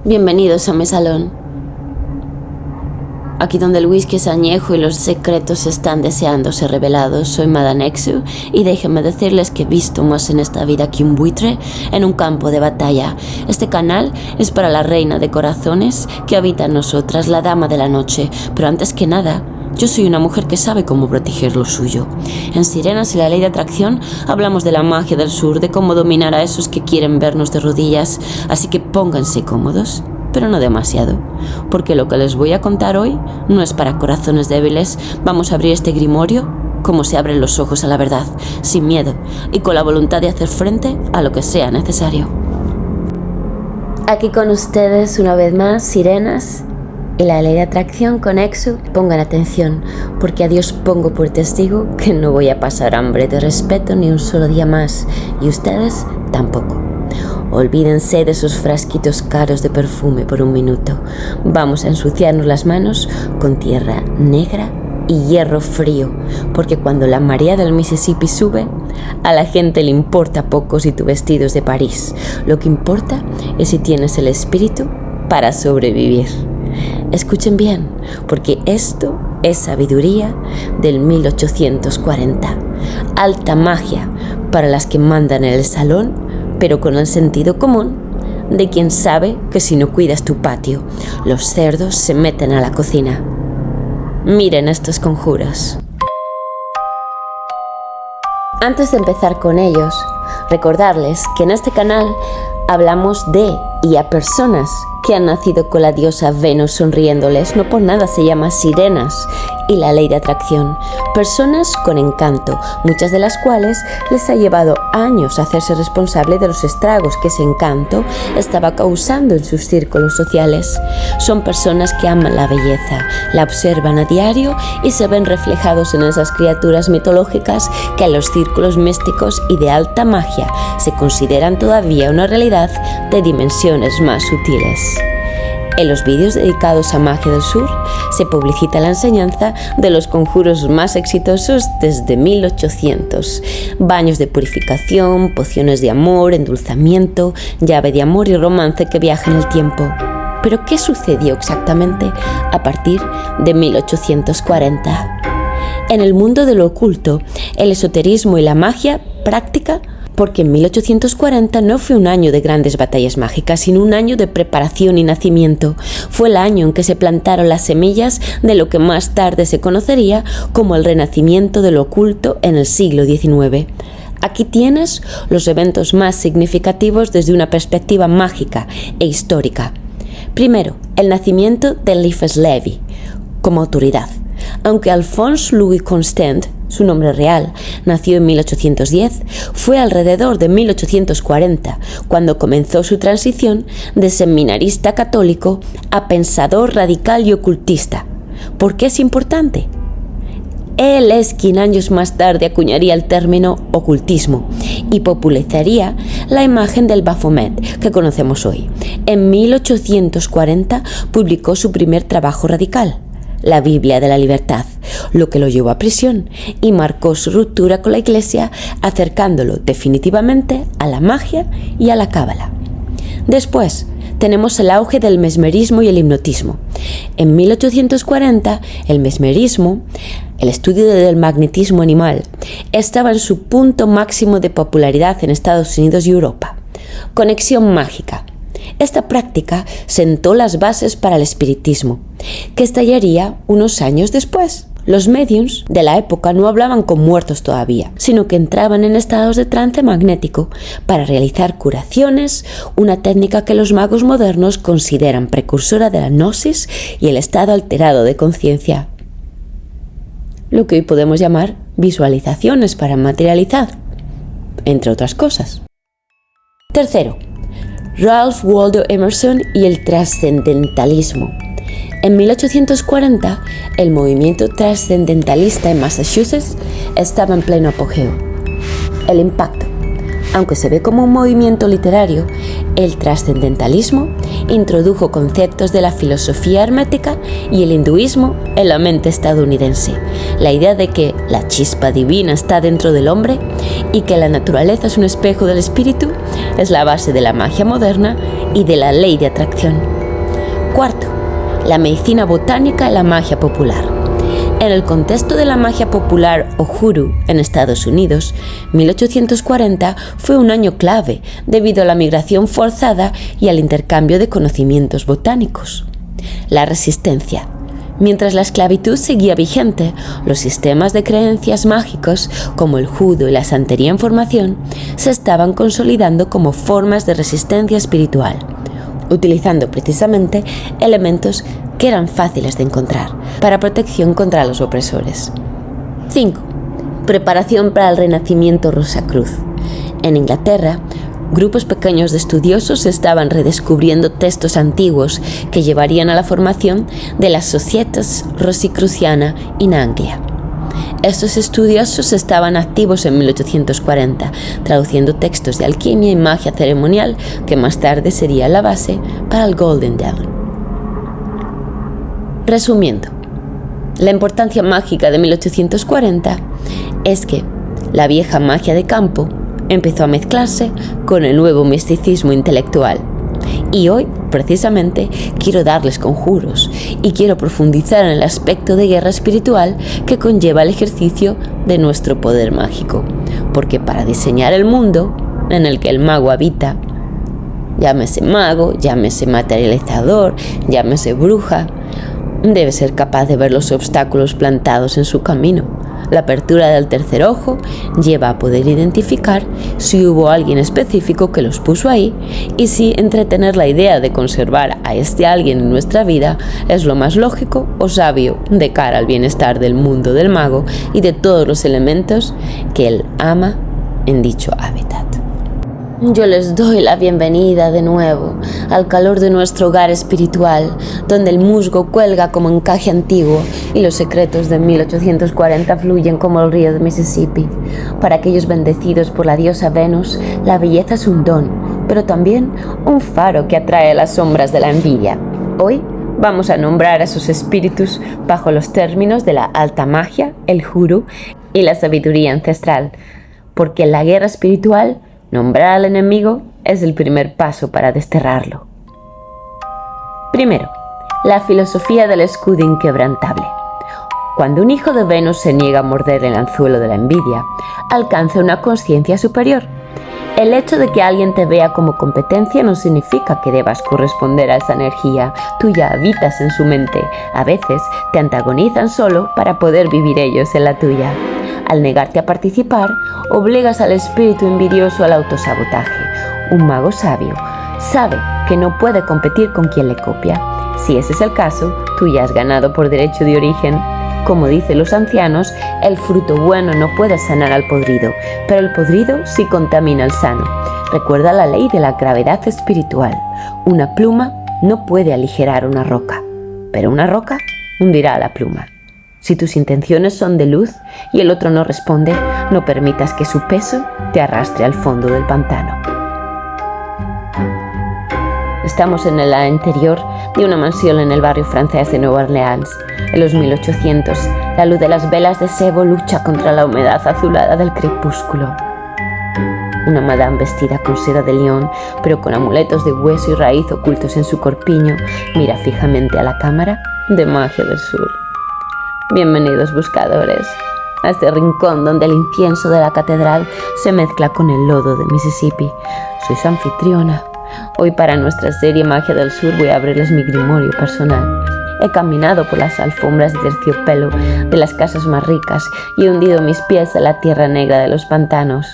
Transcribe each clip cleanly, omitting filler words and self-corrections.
Bienvenidos a mi salón. Aquí donde el whisky es añejo y los secretos están deseando ser revelados, soy Madame Nexu y déjenme decirles que he visto más en esta vida que un buitre en un campo de batalla. Este canal es para la reina de corazones que habita en nosotras, la dama de la noche, pero antes que nada, yo soy una mujer que sabe cómo proteger lo suyo. En Sirenas y la ley de atracción hablamos de la magia del sur, de cómo dominar a esos que quieren vernos de rodillas, así que pónganse cómodos, pero no demasiado, porque lo que les voy a contar hoy no es para corazones débiles. Vamos a abrir este grimorio como se abren los ojos a la verdad, sin miedo y con la voluntad de hacer frente a lo que sea necesario. Aquí con ustedes una vez más, Sirenas y la ley de atracción con Exu. Pongan atención, porque a Dios pongo por testigo que no voy a pasar hambre de respeto ni un solo día más, y ustedes tampoco. Olvídense de esos frasquitos caros de perfume por un minuto. Vamos a ensuciarnos las manos con tierra negra y hierro frío, porque cuando la marea del Mississippi sube, a la gente le importa poco si tu vestido es de París. Lo que importa es si tienes el espíritu para sobrevivir. Escuchen bien, porque esto es sabiduría del 1840. Alta magia para las que mandan en el salón, pero con el sentido común de quien sabe que si no cuidas tu patio, los cerdos se meten a la cocina. Miren estos conjuros. Antes de empezar con ellos, recordarles que en este canal hablamos de y a personas que han nacido con la diosa Venus sonriéndoles. No por nada se llama Sirenas y la ley de atracción. Personas con encanto, muchas de las cuales les ha llevado años hacerse responsable de los estragos que ese encanto estaba causando en sus círculos sociales. Son personas que aman la belleza, la observan a diario y se ven reflejados en esas criaturas mitológicas que en los círculos místicos y de alta magia se consideran todavía una realidad de dimensiones más sutiles. En los vídeos dedicados a Magia del Sur se publicita la enseñanza de los conjuros más exitosos desde 1800. Baños de purificación, pociones de amor, endulzamiento, llave de amor y romance que viaja en el tiempo. Pero ¿qué sucedió exactamente a partir de 1840? En el mundo de lo oculto, el esoterismo y la magia práctica, porque en 1840 no fue un año de grandes batallas mágicas, sino un año de preparación y nacimiento. Fue el año en que se plantaron las semillas de lo que más tarde se conocería como el renacimiento de lo oculto en el siglo XIX. Aquí tienes los eventos más significativos desde una perspectiva mágica e histórica. Primero, el nacimiento de Eliphas Levi como autoridad. Aunque Alphonse Louis Constant, su nombre real, nació en 1810, fue alrededor de 1840 cuando comenzó su transición de seminarista católico a pensador radical y ocultista. ¿Por qué es importante? Él es quien años más tarde acuñaría el término ocultismo y popularizaría la imagen del Baphomet que conocemos hoy. En 1840 publicó su primer trabajo radical, la Biblia de la Libertad, lo que lo llevó a prisión y marcó su ruptura con la Iglesia, acercándolo definitivamente a la magia y a la cábala. Después tenemos el auge del mesmerismo y el hipnotismo. En 1840, el mesmerismo, el estudio del magnetismo animal, estaba en su punto máximo de popularidad en Estados Unidos y Europa. Conexión mágica. Esta práctica sentó las bases para el espiritismo, que estallaría unos años después. Los médiums de la época no hablaban con muertos todavía, sino que entraban en estados de trance magnético para realizar curaciones, una técnica que los magos modernos consideran precursora de la gnosis y el estado alterado de conciencia, lo que hoy podemos llamar visualizaciones para materializar, entre otras cosas. Tercero, Ralph Waldo Emerson y el trascendentalismo. En 1840, el movimiento trascendentalista en Massachusetts estaba en pleno apogeo. El impacto. Aunque se ve como un movimiento literario, el trascendentalismo introdujo conceptos de la filosofía hermética y el hinduismo en la mente estadounidense. La idea de que la chispa divina está dentro del hombre y que la naturaleza es un espejo del espíritu es la base de la magia moderna y de la ley de atracción. Cuarto, la medicina botánica y la magia popular. En el contexto de la magia popular o hoodoo en Estados Unidos, 1840 fue un año clave debido a la migración forzada y al intercambio de conocimientos botánicos. La resistencia. Mientras la esclavitud seguía vigente, los sistemas de creencias mágicos como el judo y la santería en formación se estaban consolidando como formas de resistencia espiritual, utilizando precisamente elementos que eran fáciles de encontrar para protección contra los opresores. 5. Preparación para el Renacimiento Rosacruz. En Inglaterra, grupos pequeños de estudiosos estaban redescubriendo textos antiguos que llevarían a la formación de la Societas Rosicruciana in Anglia. Estos estudiosos estaban activos en 1840, traduciendo textos de alquimia y magia ceremonial que más tarde sería la base para el Golden Dawn. Resumiendo, la importancia mágica de 1840 es que la vieja magia de campo empezó a mezclarse con el nuevo misticismo intelectual. Y hoy, precisamente, quiero darles conjuros y quiero profundizar en el aspecto de guerra espiritual que conlleva el ejercicio de nuestro poder mágico. Porque para diseñar el mundo en el que el mago habita, llámese mago, llámese materializador, llámese bruja, debe ser capaz de ver los obstáculos plantados en su camino. La apertura del tercer ojo lleva a poder identificar si hubo alguien específico que los puso ahí y si entretener la idea de conservar a este alguien en nuestra vida es lo más lógico o sabio de cara al bienestar del mundo del mago y de todos los elementos que él ama en dicho hábitat. Yo les doy la bienvenida de nuevo al calor de nuestro hogar espiritual, donde el musgo cuelga como encaje antiguo y los secretos de 1840 fluyen como el río de Mississippi. Para aquellos bendecidos por la diosa Venus, la belleza es un don, pero también un faro que atrae las sombras de la envidia. Hoy vamos a nombrar a esos espíritus bajo los términos de la alta magia, el hoodoo y la sabiduría ancestral, porque en la guerra espiritual, nombrar al enemigo es el primer paso para desterrarlo. Primero, la filosofía del escudo inquebrantable. Cuando un hijo de Venus se niega a morder el anzuelo de la envidia, alcanza una conciencia superior. El hecho de que alguien te vea como competencia no significa que debas corresponder a esa energía. Tú ya habitas en su mente. A veces te antagonizan solo para poder vivir ellos en la tuya. Al negarte a participar, obligas al espíritu envidioso al autosabotaje. Un mago sabio sabe que no puede competir con quien le copia. Si ese es el caso, tú ya has ganado por derecho de origen. Como dicen los ancianos, el fruto bueno no puede sanar al podrido, pero el podrido sí contamina al sano. Recuerda la ley de la gravedad espiritual. Una pluma no puede aligerar una roca, pero una roca hundirá a la pluma. Si tus intenciones son de luz y el otro no responde, no permitas que su peso te arrastre al fondo del pantano. Estamos en el interior de una mansión en el barrio francés de Nueva Orleans. En los 1800, la luz de las velas de sebo lucha contra la humedad azulada del crepúsculo. Una madame vestida con seda de león, pero con amuletos de hueso y raíz ocultos en su corpiño, mira fijamente a la cámara de magia del sur. Bienvenidos buscadores a este rincón donde el incienso de la catedral se mezcla con el lodo de Mississippi. Soy su anfitriona. Hoy para nuestra serie Magia del Sur voy a abrirles mi grimorio personal. He caminado por las alfombras de terciopelo de las casas más ricas y he hundido mis pies en la tierra negra de los pantanos.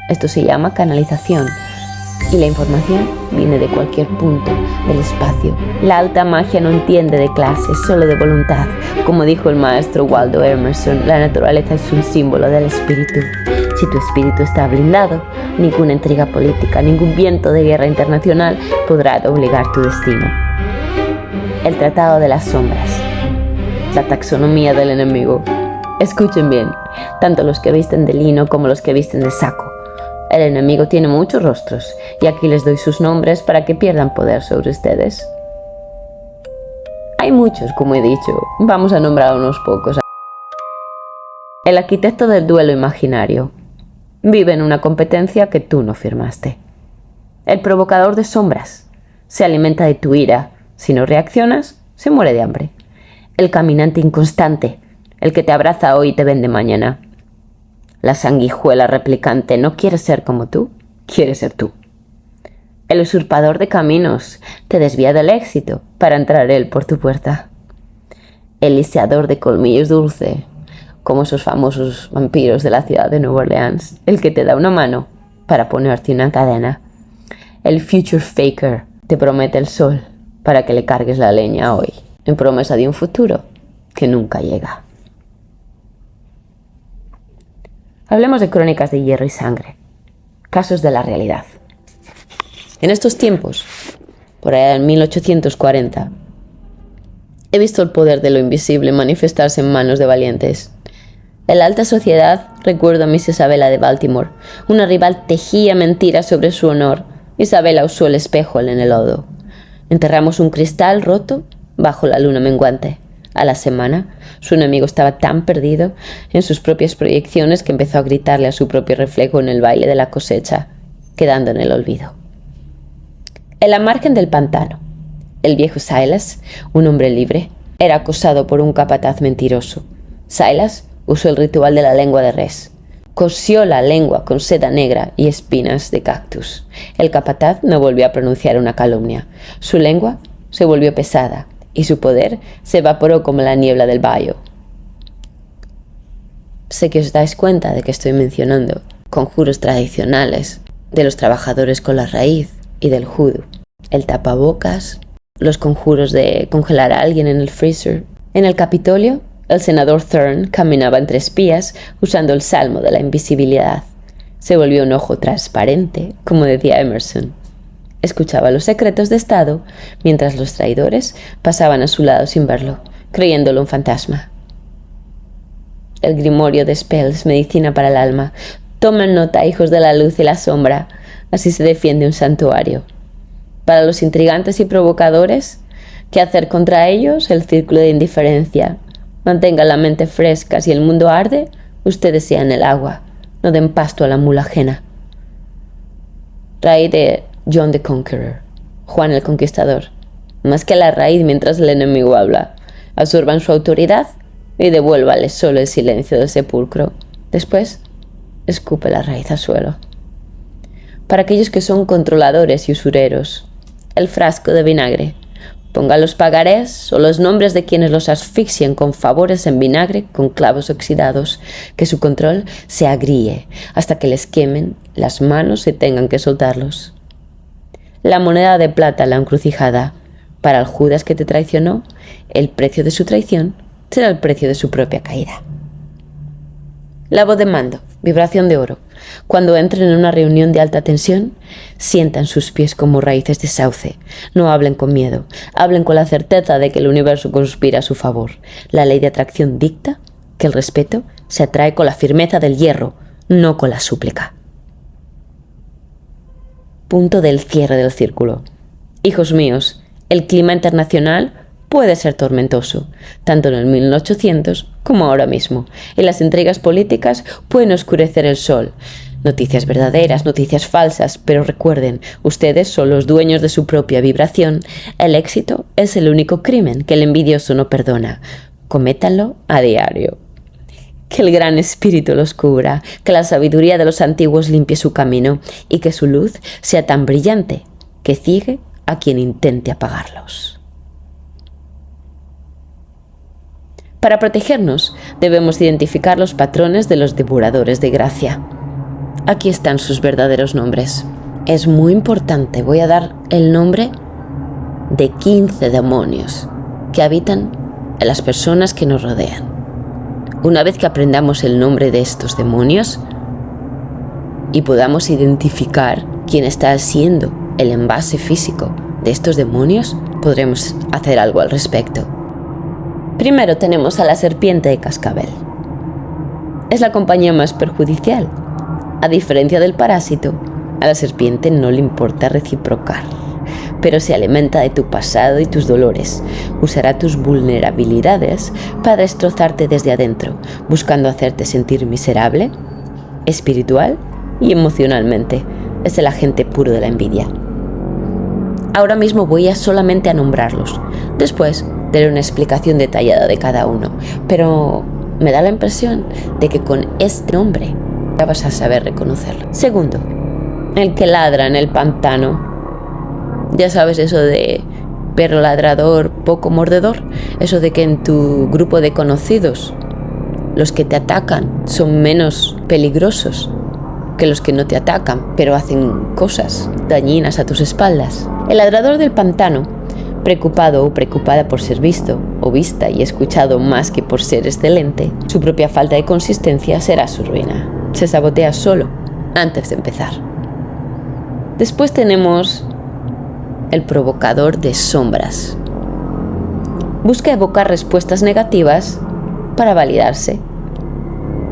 Esto se llama canalización. Y la información viene de cualquier punto del espacio. La alta magia no entiende de clases, solo de voluntad. Como dijo el maestro Waldo Emerson, la naturaleza es un símbolo del espíritu. Si tu espíritu está blindado, ninguna intriga política, ningún viento de guerra internacional podrá doblegar tu destino. El Tratado de las Sombras. La taxonomía del enemigo. Escuchen bien, tanto los que visten de lino como los que visten de saco. El enemigo tiene muchos rostros, y aquí les doy sus nombres para que pierdan poder sobre ustedes. Hay muchos, como he dicho, vamos a nombrar unos pocos. El arquitecto del duelo imaginario. Vive en una competencia que tú no firmaste. El provocador de sombras se alimenta de tu ira. Si no reaccionas, se muere de hambre. El caminante inconstante, el que te abraza hoy y te vende mañana. La sanguijuela replicante no quiere ser como tú, quiere ser tú. El usurpador de caminos te desvía del éxito para entrar él por tu puerta. El lisiador de colmillos dulce, como esos famosos vampiros de la ciudad de Nueva Orleans, el que te da una mano para ponerte una cadena. El future faker te promete el sol para que le cargues la leña hoy, en promesa de un futuro que nunca llega. Hablemos de crónicas de hierro y sangre, casos de la realidad. En estos tiempos, por allá en 1840, he visto el poder de lo invisible manifestarse en manos de valientes. En la alta sociedad recuerdo a Miss Isabella de Baltimore. Una rival tejía mentiras sobre su honor. Isabella usó el espejo en el lodo. Enterramos un cristal roto bajo la luna menguante. A la semana, su enemigo estaba tan perdido en sus propias proyecciones que empezó a gritarle a su propio reflejo en el baile de la cosecha, quedando en el olvido. En la margen del pantano, el viejo Silas, un hombre libre, era acosado por un capataz mentiroso. Silas usó el ritual de la lengua de res. Cosió la lengua con seda negra y espinas de cactus. El capataz no volvió a pronunciar una calumnia. Su lengua se volvió pesada y su poder se evaporó como la niebla del Bayo. Sé que os dais cuenta de que estoy mencionando conjuros tradicionales de los trabajadores con la raíz y del judú. El tapabocas, los conjuros de congelar a alguien en el freezer. En el Capitolio, el senador Thurn caminaba entre espías usando el salmo de la invisibilidad. Se volvió un ojo transparente, como decía Emerson. Escuchaba los secretos de Estado mientras los traidores pasaban a su lado sin verlo, creyéndolo un fantasma. El grimorio de Spells, medicina para el alma. Tomen nota, hijos de la luz y la sombra. Así se defiende un santuario. Para los intrigantes y provocadores, ¿qué hacer contra ellos? El círculo de indiferencia. Mantengan la mente fresca. Si el mundo arde, ustedes sean el agua. No den pasto a la mula ajena. Raíz de John the Conqueror, Juan el Conquistador. Más que la raíz mientras el enemigo habla. Absorban su autoridad y devuélvale solo el silencio del sepulcro. Después, escupe la raíz al suelo. Para aquellos que son controladores y usureros, el frasco de vinagre. Ponga los pagarés o los nombres de quienes los asfixian con favores en vinagre con clavos oxidados, que su control se agríe hasta que les quemen las manos y tengan que soltarlos. La moneda de plata en la encrucijada. Para el Judas que te traicionó, el precio de su traición será el precio de su propia caída. La voz de mando, vibración de oro. Cuando entren en una reunión de alta tensión, sientan sus pies como raíces de sauce. No hablen con miedo, hablen con la certeza de que el universo conspira a su favor. La ley de atracción dicta que el respeto se atrae con la firmeza del hierro, no con la súplica. Punto del cierre del círculo. Hijos míos, el clima internacional puede ser tormentoso, tanto en el 1800 como ahora mismo, y las intrigas políticas pueden oscurecer el sol. Noticias verdaderas, noticias falsas, pero recuerden, ustedes son los dueños de su propia vibración. El éxito es el único crimen que el envidioso no perdona. Cométanlo a diario. Que el gran espíritu los cubra, que la sabiduría de los antiguos limpie su camino y que su luz sea tan brillante que ciegue a quien intente apagarlos. Para protegernos, debemos identificar los patrones de los devoradores de gracia. Aquí están sus verdaderos nombres. Es muy importante, voy a dar el nombre de 15 demonios que habitan en las personas que nos rodean. Una vez que aprendamos el nombre de estos demonios y podamos identificar quién está siendo el envase físico de estos demonios, podremos hacer algo al respecto. Primero tenemos a la serpiente de cascabel. Es la compañía más perjudicial. A diferencia del parásito, a la serpiente no le importa reciprocar, pero se alimenta de tu pasado y tus dolores. Usará tus vulnerabilidades para destrozarte desde adentro, buscando hacerte sentir miserable, espiritual y emocionalmente. es el agente puro de la envidia. Ahora mismo voy a solamente a nombrarlos. Después daré una explicación detallada de cada uno, pero me da la impresión de que con este nombre ya vas a saber reconocerlo. Segundo, el que ladra en el pantano. Ya sabes eso de perro ladrador, poco mordedor. Eso de que en tu grupo de conocidos los que te atacan son menos peligrosos que los que no te atacan, pero hacen cosas dañinas a tus espaldas. El ladrador del pantano, preocupado o preocupada por ser visto o vista y escuchado más que por ser excelente, su propia falta de consistencia será su ruina. Se sabotea solo antes de empezar. Después tenemos el provocador de sombras. Busca evocar respuestas negativas para validarse.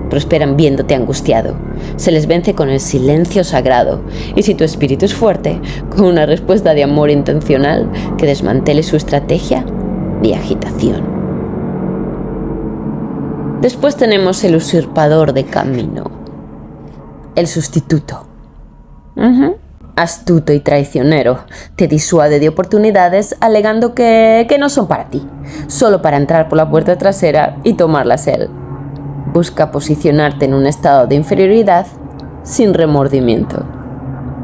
Prosperan viéndote angustiado. Se les vence con el silencio sagrado. Y si tu espíritu es fuerte, con una respuesta de amor intencional que desmantele su estrategia de agitación. Después tenemos el usurpador de camino. El sustituto. Astuto y traicionero, te disuade de oportunidades alegando que no son para ti, solo para entrar por la puerta trasera y tomarlas él. Busca posicionarte en un estado de inferioridad sin remordimiento.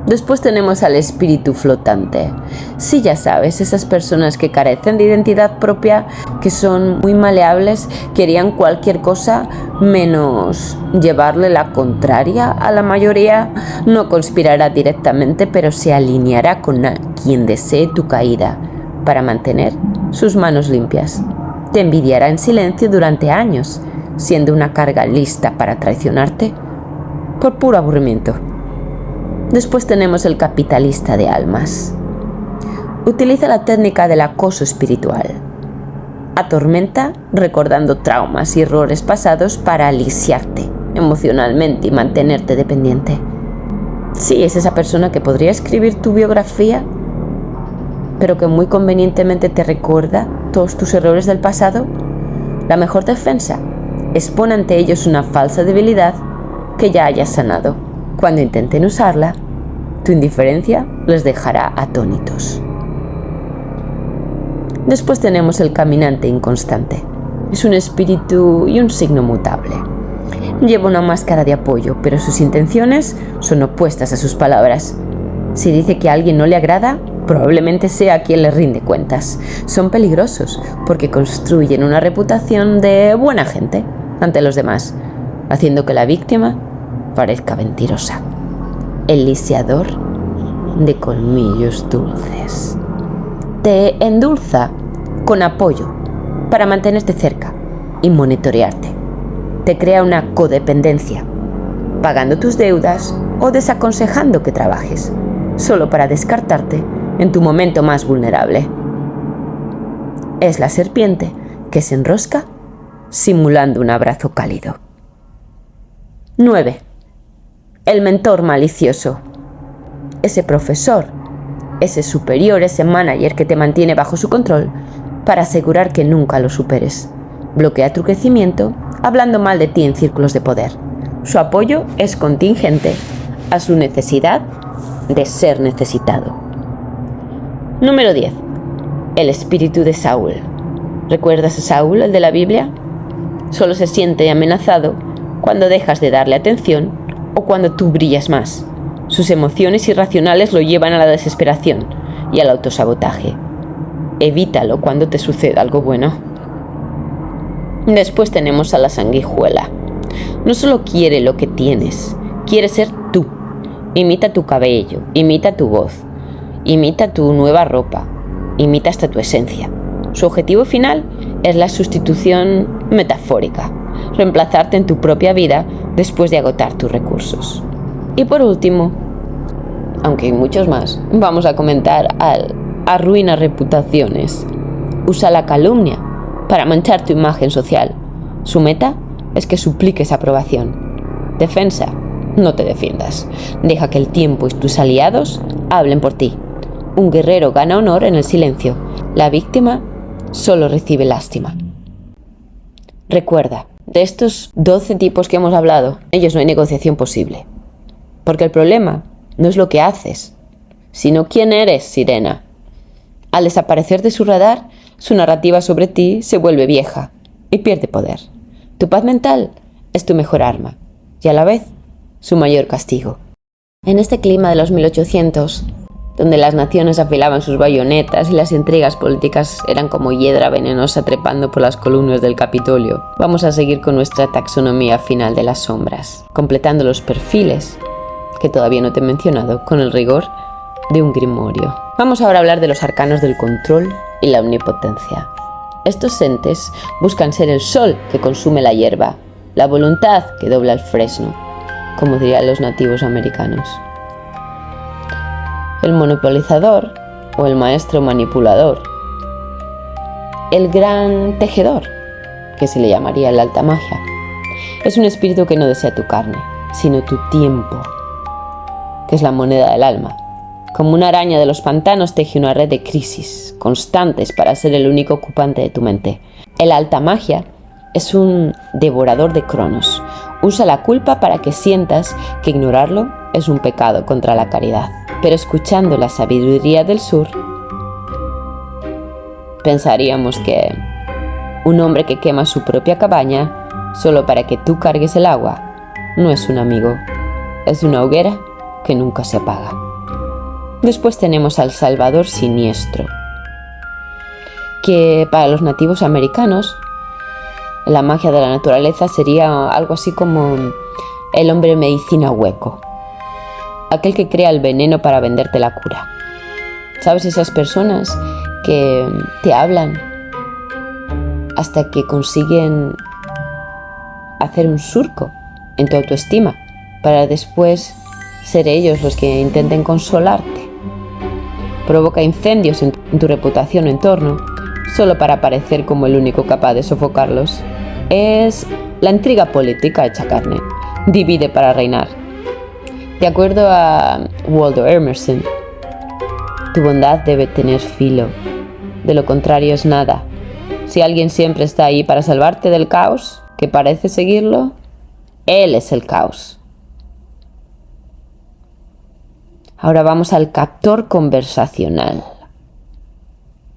Después tenemos al espíritu flotante. Sí, ya sabes, esas personas que carecen de identidad propia, que son muy maleables, que harían cualquier cosa menos llevarle la contraria a la mayoría. No conspirará directamente, pero se alineará con quien desee tu caída para mantener sus manos limpias. Te envidiará en silencio durante años, siendo una carga lista para traicionarte por puro aburrimiento. Después tenemos el capitalista de almas. Utiliza la técnica del acoso espiritual. Atormenta recordando traumas y errores pasados para aliciarte emocionalmente y mantenerte dependiente. Sí, es esa persona que podría escribir tu biografía, pero que muy convenientemente te recuerda todos tus errores del pasado. La mejor defensa es poner ante ellos una falsa debilidad que ya hayas sanado. Cuando intenten usarla, tu indiferencia les dejará atónitos. Después tenemos el caminante inconstante. Es un espíritu y un signo mutable. Lleva una máscara de apoyo, pero sus intenciones son opuestas a sus palabras. Si dice que a alguien no le agrada, probablemente sea quien le rinde cuentas. Son peligrosos porque construyen una reputación de buena gente ante los demás, haciendo que la víctima parezca mentirosa. El lisiador de colmillos dulces. Te endulza con apoyo para mantenerte cerca y monitorearte. Te crea una codependencia, pagando tus deudas o desaconsejando que trabajes, solo para descartarte en tu momento más vulnerable. Es la serpiente que se enrosca simulando un abrazo cálido. 9. El mentor malicioso. Ese profesor, ese superior, ese manager que te mantiene bajo su control para asegurar que nunca lo superes. Bloquea tu crecimiento hablando mal de ti en círculos de poder. Su apoyo es contingente a su necesidad de ser necesitado. Número 10. El espíritu de Saúl. ¿Recuerdas a Saúl, el de la Biblia? Solo se siente amenazado cuando dejas de darle atención o cuando tú brillas más. Sus emociones irracionales lo llevan a la desesperación y al autosabotaje. Evítalo cuando te suceda algo bueno. Después tenemos a la sanguijuela. No solo quiere lo que tienes, quiere ser tú. Imita tu cabello, imita tu voz, imita tu nueva ropa, imita hasta tu esencia. Su objetivo final es la sustitución metafórica, reemplazarte en tu propia vida después de agotar tus recursos. Y por último, aunque hay muchos más, vamos a comentar al arruina reputaciones. Usa la calumnia para manchar tu imagen social. Su meta es que supliques aprobación. Defensa, no te defiendas. Deja que el tiempo y tus aliados hablen por ti. Un guerrero gana honor en el silencio. La víctima solo recibe lástima. Recuerda, de estos 12 tipos que hemos hablado, ellos no hay negociación posible. Porque el problema no es lo que haces, sino quién eres, sirena. Al desaparecer de su radar, su narrativa sobre ti se vuelve vieja y pierde poder. Tu paz mental es tu mejor arma y a la vez su mayor castigo. En este clima de los 1800, donde las naciones afilaban sus bayonetas y las intrigas políticas eran como hiedra venenosa trepando por las columnas del Capitolio, vamos a seguir con nuestra taxonomía final de las sombras, completando los perfiles, que todavía no te he mencionado, con el rigor de un grimorio. Vamos ahora a hablar de los arcanos del control y la omnipotencia. Estos entes buscan ser el sol que consume la hierba, la voluntad que dobla el fresno, como dirían los nativos americanos. El monopolizador o el maestro manipulador. El gran tejedor, que se le llamaría la alta magia. Es un espíritu que no desea tu carne, sino tu tiempo, que es la moneda del alma. Como una araña de los pantanos teje una red de crisis constantes para ser el único ocupante de tu mente. El alta magia es un devorador de cronos. Usa la culpa para que sientas que ignorarlo es un pecado contra la caridad. Pero escuchando la sabiduría del sur, pensaríamos que un hombre que quema su propia cabaña solo para que tú cargues el agua no es un amigo, es una hoguera que nunca se apaga. Después tenemos al Salvador Siniestro, que para los nativos americanos la magia de la naturaleza sería algo así como el hombre medicina hueco, aquel que crea el veneno para venderte la cura. ¿Sabes? Esas personas que te hablan hasta que consiguen hacer un surco en tu autoestima para después ser ellos los que intenten consolarte. Provoca incendios en tu reputación o entorno solo para parecer como el único capaz de sofocarlos. Es la intriga política hecha carne. Divide para reinar. De acuerdo a Waldo Emerson, tu bondad debe tener filo. De lo contrario es nada. Si alguien siempre está ahí para salvarte del caos, que parece seguirlo, él es el caos. Ahora vamos al captor conversacional.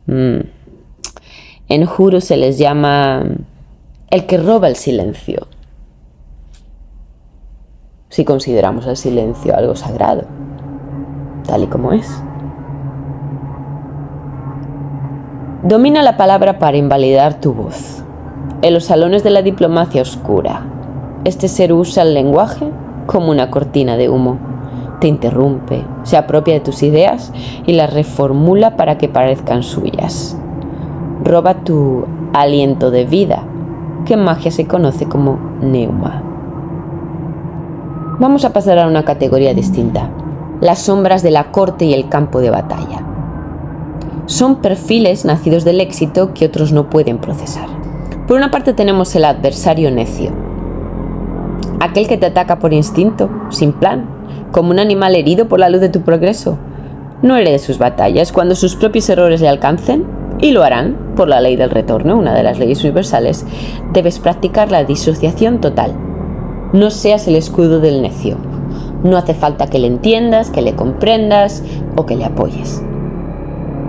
En Juro se les llama el que roba el silencio, si consideramos el silencio algo sagrado, tal y como es. Domina la palabra para invalidar tu voz. En los salones de la diplomacia oscura, este ser usa el lenguaje como una cortina de humo. Te interrumpe, se apropia de tus ideas y las reformula para que parezcan suyas. Roba tu aliento de vida, que en magia se conoce como neuma. Vamos a pasar a una categoría distinta: las sombras de la corte y el campo de batalla. Son perfiles nacidos del éxito que otros no pueden procesar. Por una parte tenemos el adversario necio, aquel que te ataca por instinto, sin plan, como un animal herido por la luz de tu progreso. No herede sus batallas cuando sus propios errores le alcancen, y lo harán por la ley del retorno, una de las leyes universales. Debes practicar la disociación total. No seas el escudo del necio. No hace falta que le entiendas, que le comprendas o que le apoyes.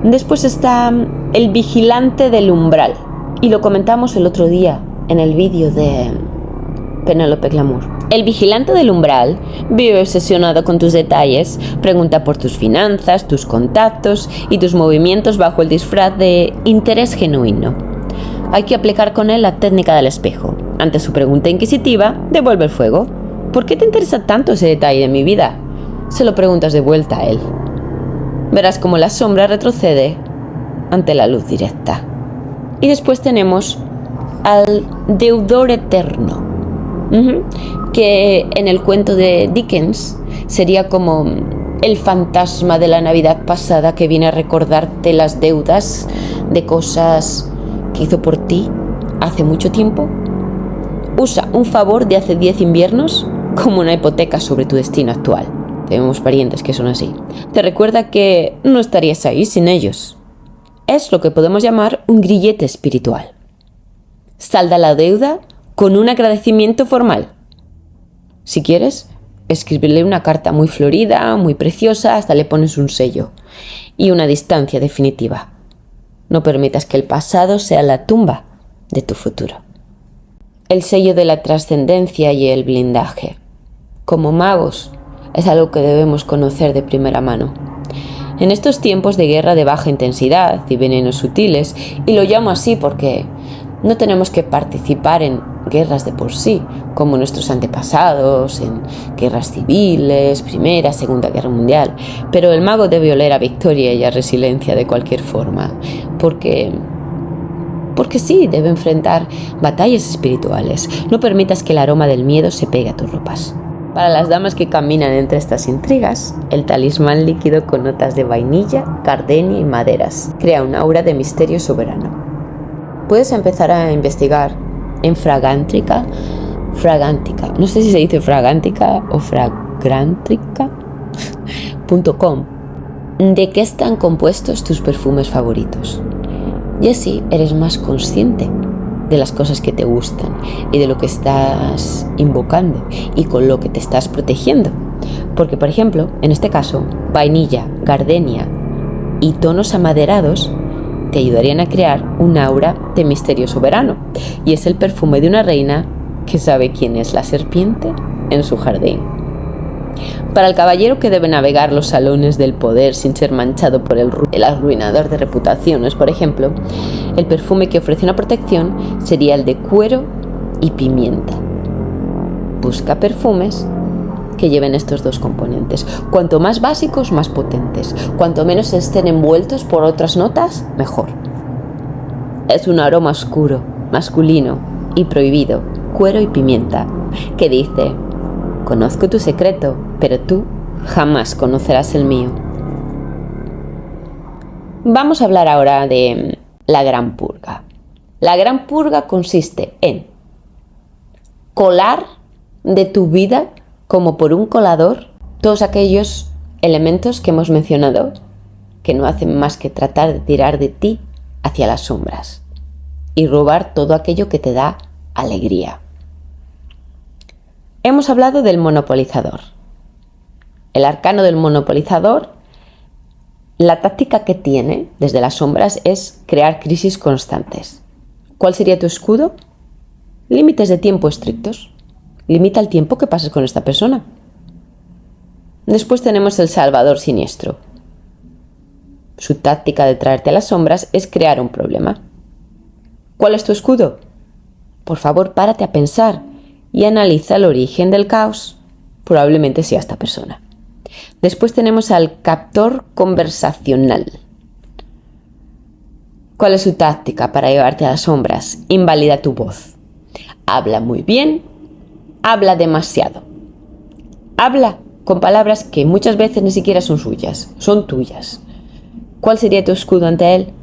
Después está el vigilante del umbral, y lo comentamos el otro día en el vídeo de Penélope Glamour. El vigilante del umbral vive obsesionado con tus detalles, pregunta por tus finanzas, tus contactos y tus movimientos bajo el disfraz de interés genuino. Hay que aplicar con él la técnica del espejo. Ante su pregunta inquisitiva, devuelve el fuego. ¿Por qué te interesa tanto ese detalle de mi vida? Se lo preguntas de vuelta a él. Verás cómo la sombra retrocede ante la luz directa. Y después tenemos al deudor eterno, que en el cuento de Dickens sería como el fantasma de la Navidad pasada que viene a recordarte las deudas de cosas que hizo por ti hace mucho tiempo. Usa un favor de hace 10 inviernos como una hipoteca sobre tu destino actual. Tenemos parientes que son así. Te recuerda que no estarías ahí sin ellos. Es lo que podemos llamar un grillete espiritual. Salda la deuda con un agradecimiento formal. Si quieres, escribirle una carta muy florida, muy preciosa, hasta le pones un sello y una distancia definitiva. No permitas que el pasado sea la tumba de tu futuro. El sello de la trascendencia y el blindaje. Como magos, es algo que debemos conocer de primera mano. En estos tiempos de guerra de baja intensidad y venenos sutiles, y lo llamo así porque no tenemos que participar en guerras de por sí, como nuestros antepasados, en guerras civiles, Primera, Segunda Guerra Mundial, pero el mago debe oler a victoria y a resiliencia de cualquier forma, porque sí, debe enfrentar batallas espirituales. No permitas que el aroma del miedo se pegue a tus ropas. Para las damas que caminan entre estas intrigas, el talismán líquido con notas de vainilla, gardenia y maderas crea un aura de misterio soberano. Puedes empezar a investigar en fragántica, no sé si se dice fragántica o fragántica.com, de qué están compuestos tus perfumes favoritos. Y así eres más consciente de las cosas que te gustan y de lo que estás invocando y con lo que te estás protegiendo. Porque, por ejemplo, en este caso, vainilla, gardenia y tonos amaderados te ayudarían a crear un aura de misterio soberano. Y es el perfume de una reina que sabe quién es la serpiente en su jardín. Para el caballero que debe navegar los salones del poder sin ser manchado por el arruinador de reputaciones, por ejemplo, el perfume que ofrece una protección sería el de cuero y pimienta. Busca perfumes que lleven estos dos componentes. Cuanto más básicos, más potentes. Cuanto menos estén envueltos por otras notas, mejor. Es un aroma oscuro, masculino y prohibido, cuero y pimienta, que dice: conozco tu secreto, pero tú jamás conocerás el mío. Vamos a hablar ahora de la gran purga. La gran purga consiste en colar de tu vida como por un colador todos aquellos elementos que hemos mencionado, que no hacen más que tratar de tirar de ti hacia las sombras y robar todo aquello que te da alegría. Hemos hablado del monopolizador. El arcano del monopolizador, la táctica que tiene desde las sombras es crear crisis constantes. ¿Cuál sería tu escudo? Límites de tiempo estrictos. Limita el tiempo que pases con esta persona. Después tenemos el salvador siniestro. Su táctica de traerte a las sombras es crear un problema. ¿Cuál es tu escudo? Por favor, párate a pensar y analiza el origen del caos. Probablemente sea esta persona. Después tenemos al captor conversacional. ¿Cuál es su táctica para llevarte a las sombras? Invalida tu voz. Habla muy bien, habla demasiado. Habla con palabras que muchas veces ni siquiera son suyas, son tuyas. ¿Cuál sería tu escudo ante él?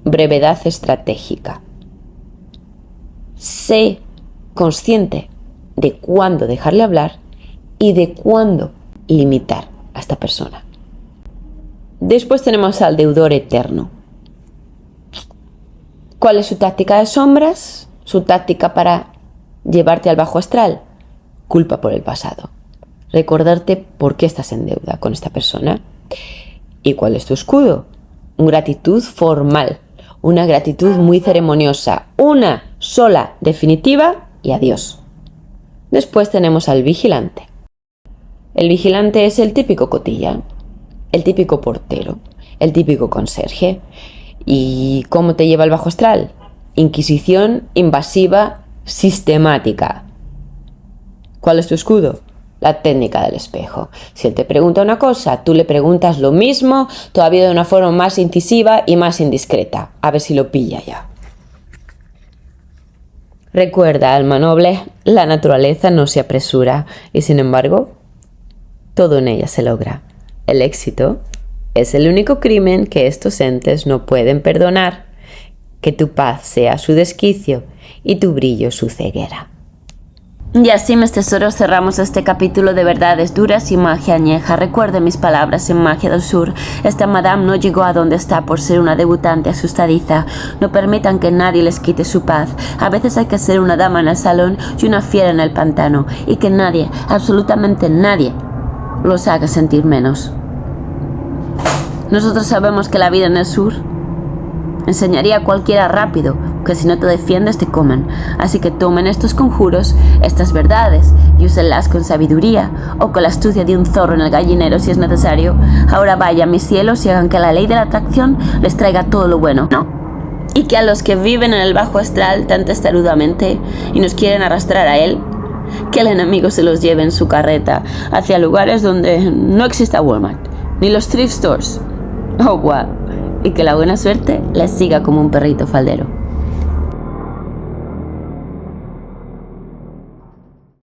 Brevedad estratégica. Sé consciente de cuándo dejarle hablar y de cuándo limitar a esta persona. Después tenemos al deudor eterno. ¿Cuál es su táctica de sombras? Su táctica para llevarte al bajo astral. Culpa por el pasado. Recordarte por qué estás en deuda con esta persona. ¿Y cuál es tu escudo? Gratitud formal. Una gratitud muy ceremoniosa. Una sola, definitiva y adiós. Después tenemos al vigilante. El vigilante es el típico cotilla, el típico portero, el típico conserje. ¿Y cómo te lleva el bajo astral? Inquisición invasiva sistemática. ¿Cuál es tu escudo? La técnica del espejo. Si él te pregunta una cosa, tú le preguntas lo mismo, todavía de una forma más incisiva y más indiscreta. A ver si lo pilla ya. Recuerda, alma noble, la naturaleza no se apresura y sin embargo, todo en ella se logra. El éxito es el único crimen que estos entes no pueden perdonar. Que tu paz sea su desquicio y tu brillo su ceguera. Y así, mis tesoros, cerramos este capítulo de verdades duras y magia añeja. Recuerden mis palabras en Magia del Sur. Esta madame no llegó a donde está por ser una debutante asustadiza. No permitan que nadie les quite su paz. A veces hay que ser una dama en el salón y una fiera en el pantano. Y que nadie, absolutamente nadie, los haga sentir menos. Nosotros sabemos que la vida en el sur enseñaría a cualquiera rápido que si no te defiendes te comen. Así que tomen estos conjuros, estas verdades, y úsenlas con sabiduría o con la astucia de un zorro en el gallinero si es necesario. Ahora vayan, mis cielos, y hagan que la ley de la atracción les traiga todo lo bueno, ¿no? Y que a los que viven en el bajo astral tan testarudamente y nos quieren arrastrar a él, que el enemigo se los lleve en su carreta hacia lugares donde no exista Walmart, ni los thrift stores. Oh, wow. Y que la buena suerte les siga como un perrito faldero.